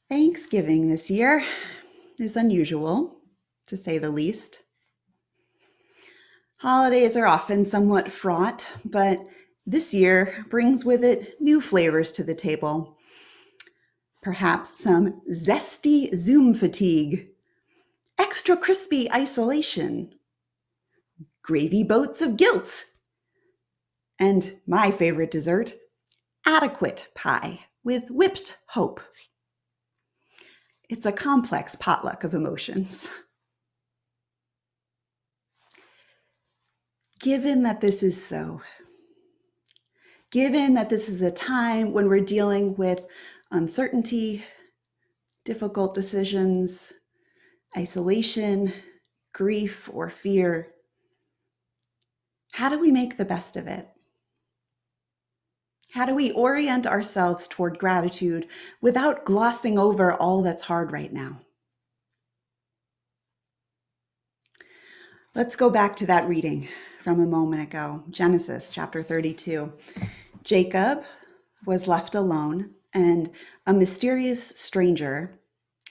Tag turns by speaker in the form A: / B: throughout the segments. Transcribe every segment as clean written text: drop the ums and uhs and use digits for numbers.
A: Thanksgiving this year is unusual, to say the least. Holidays are often somewhat fraught, but this year brings with it new flavors to the table. Perhaps some zesty Zoom fatigue, extra crispy isolation, gravy boats of guilt, and my favorite dessert, adequate pie with whipped hope. It's a complex potluck of emotions. Given that this is so, given that this is a time when we're dealing with uncertainty, difficult decisions, isolation, grief, or fear, how do we make the best of it? How do we orient ourselves toward gratitude without glossing over all that's hard right now? Let's go back to that reading from a moment ago, Genesis chapter 32. Jacob was left alone, and a mysterious stranger,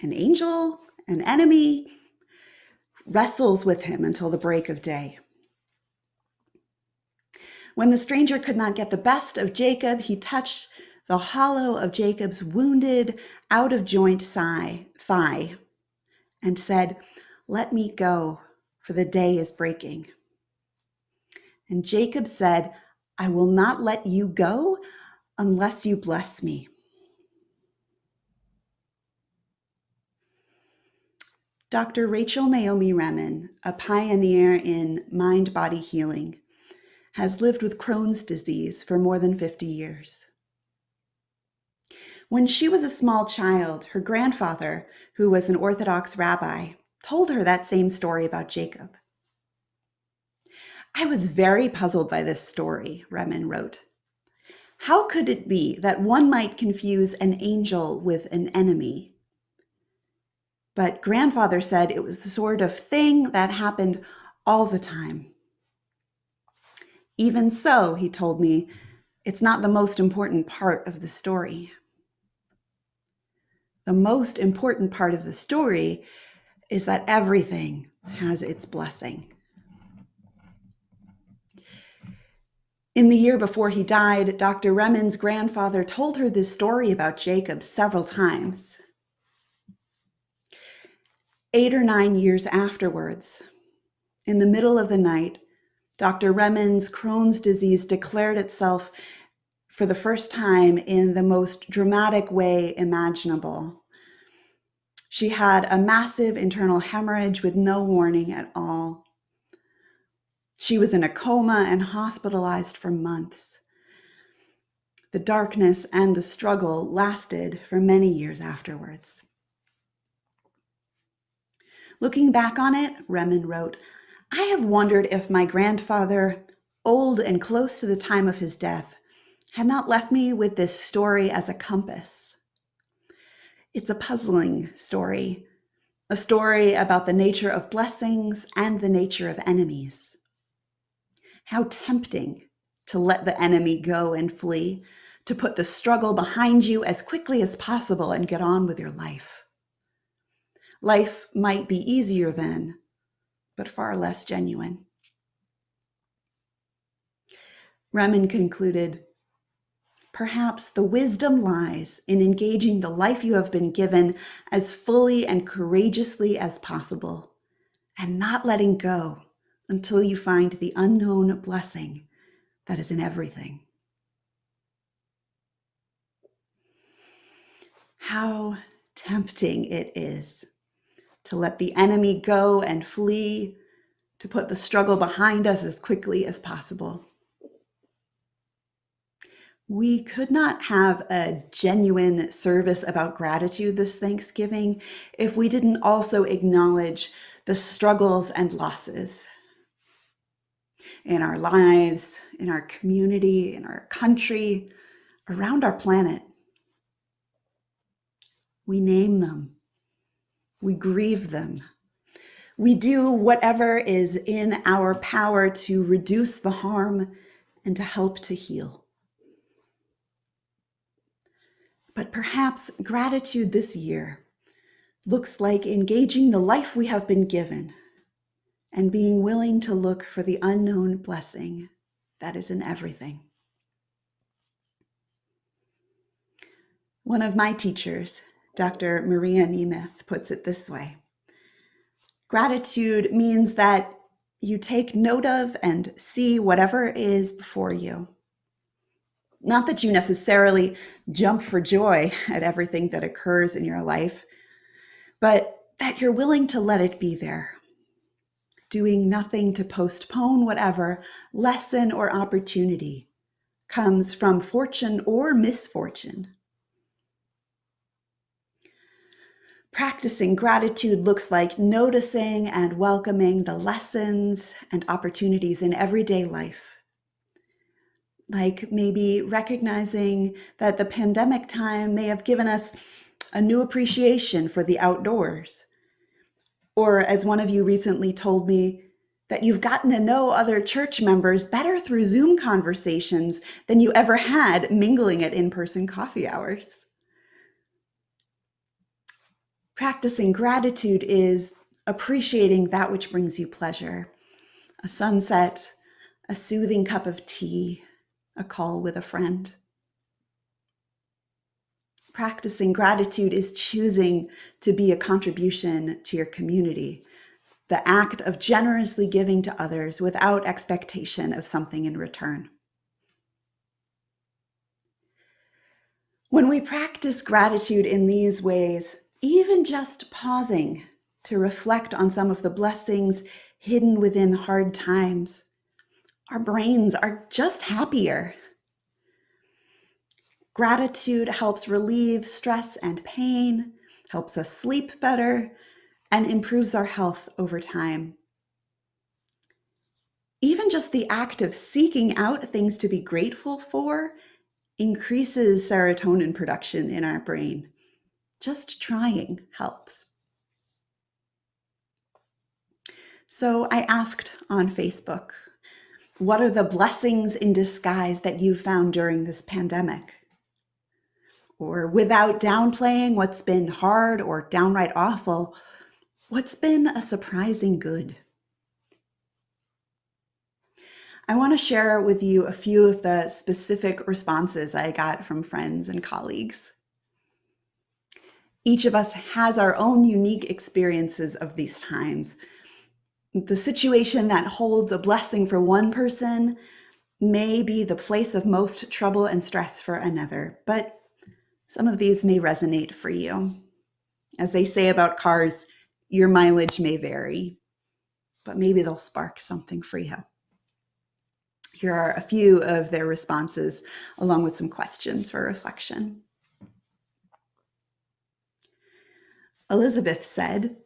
A: an angel, an enemy, wrestles with him until the break of day. When the stranger could not get the best of Jacob, he touched the hollow of Jacob's wounded, out of joint thigh and said, "Let me go, for the day is breaking." And Jacob said, "I will not let you go unless you bless me." Dr. Rachel Naomi Remen, a pioneer in mind-body healing, has lived with Crohn's disease for more than 50 years. When she was a small child, her grandfather, who was an Orthodox rabbi, told her that same story about Jacob. "I was very puzzled by this story," Remen wrote. "How could it be that one might confuse an angel with an enemy? But grandfather said it was the sort of thing that happened all the time. Even so," he told me, "it's not the most important part of the story. The most important part of the story is that everything has its blessing." In the year before he died, Dr. Remen's grandfather told her this story about Jacob several times. 8 or 9 years afterwards, in the middle of the night, Dr. Remen's Crohn's disease declared itself for the first time in the most dramatic way imaginable. She had a massive internal hemorrhage with no warning at all. She was in a coma and hospitalized for months. The darkness and the struggle lasted for many years afterwards. Looking back on it, Remen wrote, "I have wondered if my grandfather, old and close to the time of his death, had not left me with this story as a compass. It's a puzzling story, a story about the nature of blessings and the nature of enemies. How tempting to let the enemy go and flee, to put the struggle behind you as quickly as possible and get on with your life. Life might be easier then, but far less genuine." Remen concluded, "Perhaps the wisdom lies in engaging the life you have been given as fully and courageously as possible, and not letting go until you find the unknown blessing that is in everything." How tempting it is to let the enemy go and flee, to put the struggle behind us as quickly as possible. We could not have a genuine service about gratitude this Thanksgiving if we didn't also acknowledge the struggles and losses in our lives, in our community, in our country, around our planet. We name them. We grieve them. We do whatever is in our power to reduce the harm and to help to heal. But perhaps gratitude this year looks like engaging the life we have been given and being willing to look for the unknown blessing that is in everything. One of my teachers, Dr. Maria Nemeth, puts it this way: gratitude means that you take note of and see whatever is before you. Not that you necessarily jump for joy at everything that occurs in your life, but that you're willing to let it be there, doing nothing to postpone whatever lesson or opportunity comes from fortune or misfortune. Practicing gratitude looks like noticing and welcoming the lessons and opportunities in everyday life. Like maybe recognizing that the pandemic time may have given us a new appreciation for the outdoors. Or as one of you recently told me, that you've gotten to know other church members better through Zoom conversations than you ever had mingling at in-person coffee hours. Practicing gratitude is appreciating that which brings you pleasure: a sunset, a soothing cup of tea, a call with a friend. Practicing gratitude is choosing to be a contribution to your community, the act of generously giving to others without expectation of something in return. When we practice gratitude in these ways, even just pausing to reflect on some of the blessings hidden within hard times, our brains are just happier. Gratitude helps relieve stress and pain, helps us sleep better, and improves our health over time. Even just the act of seeking out things to be grateful for increases serotonin production in our brain. Just trying helps. So I asked on Facebook, what are the blessings in disguise that you found during this pandemic? Or without downplaying what's been hard or downright awful, what's been a surprising good? I want to share with you a few of the specific responses I got from friends and colleagues. Each of us has our own unique experiences of these times. The situation that holds a blessing for one person may be the place of most trouble and stress for another, but some of these may resonate for you. As they say about cars, your mileage may vary, but maybe they'll spark something for you. Here are a few of their responses, along with some questions for reflection. Elizabeth said,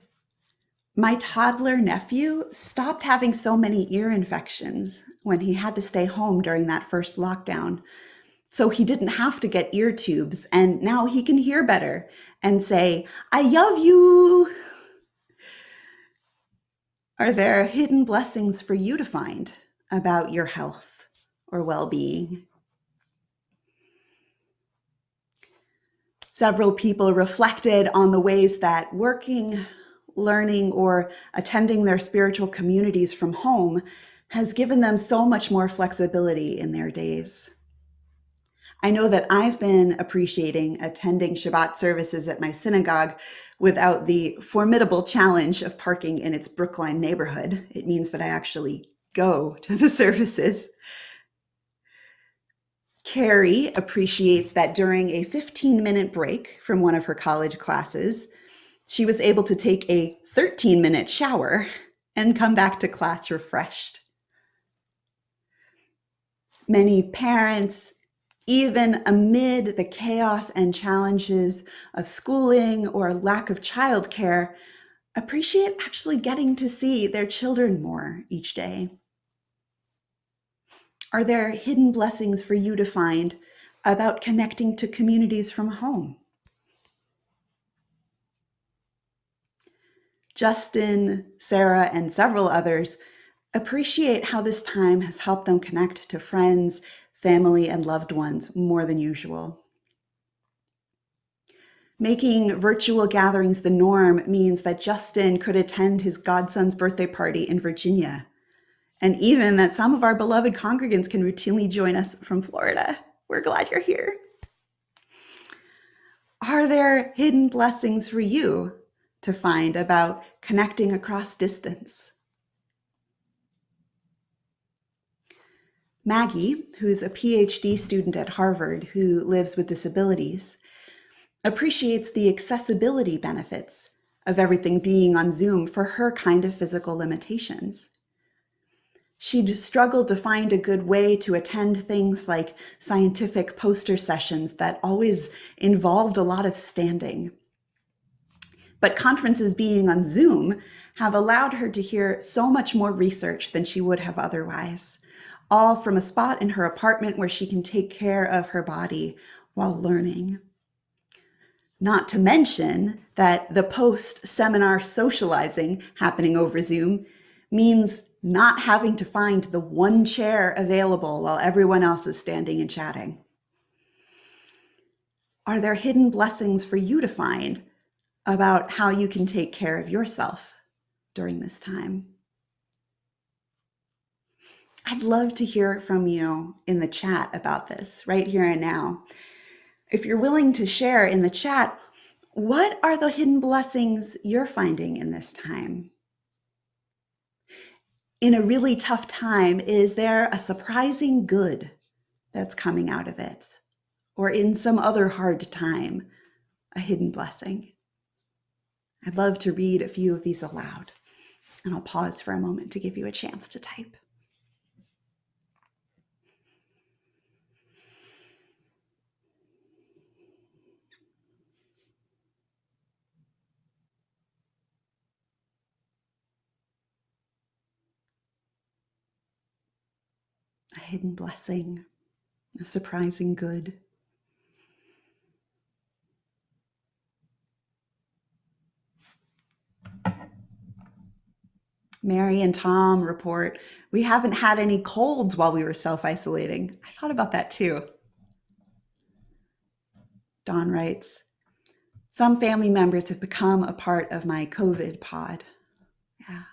A: "My toddler nephew stopped having so many ear infections when he had to stay home during that first lockdown. So he didn't have to get ear tubes, and now he can hear better and say, 'I love you.'" Are there hidden blessings for you to find about your health or well-being? Several people reflected on the ways that working, learning, or attending their spiritual communities from home has given them so much more flexibility in their days. I know that I've been appreciating attending Shabbat services at my synagogue without the formidable challenge of parking in its Brookline neighborhood. It means that I actually go to the services. Carrie appreciates that during a 15-minute break from one of her college classes, she was able to take a 13-minute shower and come back to class refreshed. Many parents, even amid the chaos and challenges of schooling or lack of childcare, appreciate actually getting to see their children more each day. Are there hidden blessings for you to find about connecting to communities from home? Justin, Sarah, and several others appreciate how this time has helped them connect to friends, family, and loved ones more than usual. Making virtual gatherings the norm means that Justin could attend his godson's birthday party in Virginia, and even that some of our beloved congregants can routinely join us from Florida. We're glad you're here. Are there hidden blessings for you to find about connecting across distance? Maggie, who's a PhD student at Harvard who lives with disabilities, appreciates the accessibility benefits of everything being on Zoom for her kind of physical limitations. She'd struggled to find a good way to attend things like scientific poster sessions that always involved a lot of standing. But conferences being on Zoom have allowed her to hear so much more research than she would have otherwise, all from a spot in her apartment where she can take care of her body while learning. Not to mention that the post-seminar socializing happening over Zoom means not having to find the one chair available while everyone else is standing and chatting. Are there hidden blessings for you to find about how you can take care of yourself during this time? I'd love to hear from you in the chat about this right here and now. If you're willing to share in the chat, what are the hidden blessings you're finding in this time? In a really tough time, is there a surprising good that's coming out of it? Or in some other hard time, a hidden blessing? I'd love to read a few of these aloud, and I'll pause for a moment to give you a chance to type. A hidden blessing, a surprising good. Mary and Tom report, we haven't had any colds while we were self-isolating. I thought about that too. Dawn writes, some family members have become a part of my COVID pod. Yeah.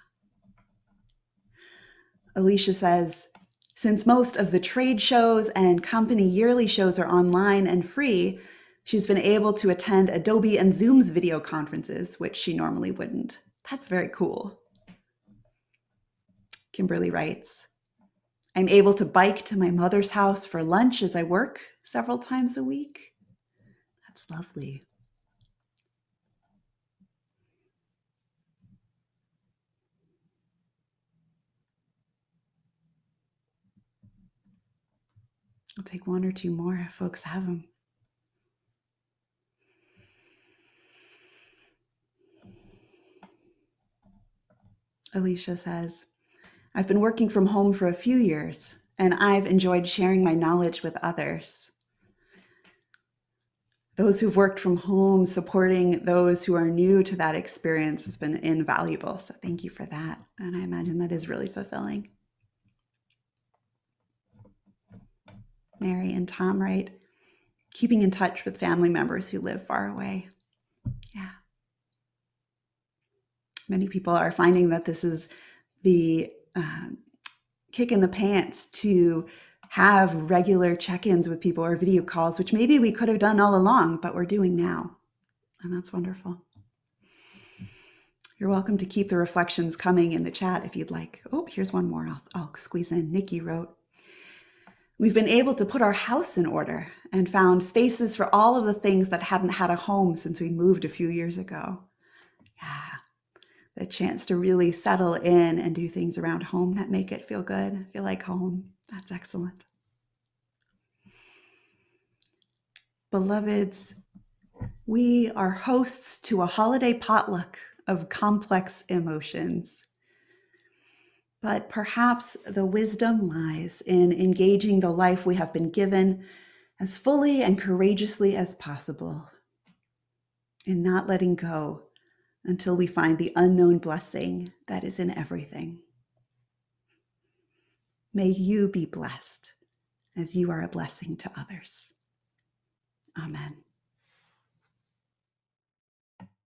A: Alicia says, since most of the trade shows and company yearly shows are online and free, she's been able to attend Adobe and Zoom's video conferences, which she normally wouldn't. That's very cool. Kimberly writes, I'm able to bike to my mother's house for lunch as I work several times a week. That's lovely. I'll take one or two more if folks have them. Alicia says, I've been working from home for a few years, and I've enjoyed sharing my knowledge with others. Those who've worked from home, supporting those who are new to that experience has been invaluable. So thank you for that. And I imagine that is really fulfilling. Mary and Tom write, keeping in touch with family members who live far away. Yeah. Many people are finding that this is the kick in the pants to have regular check-ins with people or video calls, which maybe we could have done all along, but we're doing now. And that's wonderful. You're welcome to keep the reflections coming in the chat if you'd like. Oh, here's one more I'll squeeze in. Nikki wrote, we've been able to put our house in order and found spaces for all of the things that hadn't had a home since we moved a few years ago. Yeah, the chance to really settle in and do things around home that make it feel good, feel like home. That's excellent. Beloveds, we are hosts to a holiday potluck of complex emotions. But perhaps the wisdom lies in engaging the life we have been given as fully and courageously as possible, in not letting go until we find the unknown blessing that is in everything. May you be blessed as you are a blessing to others. Amen.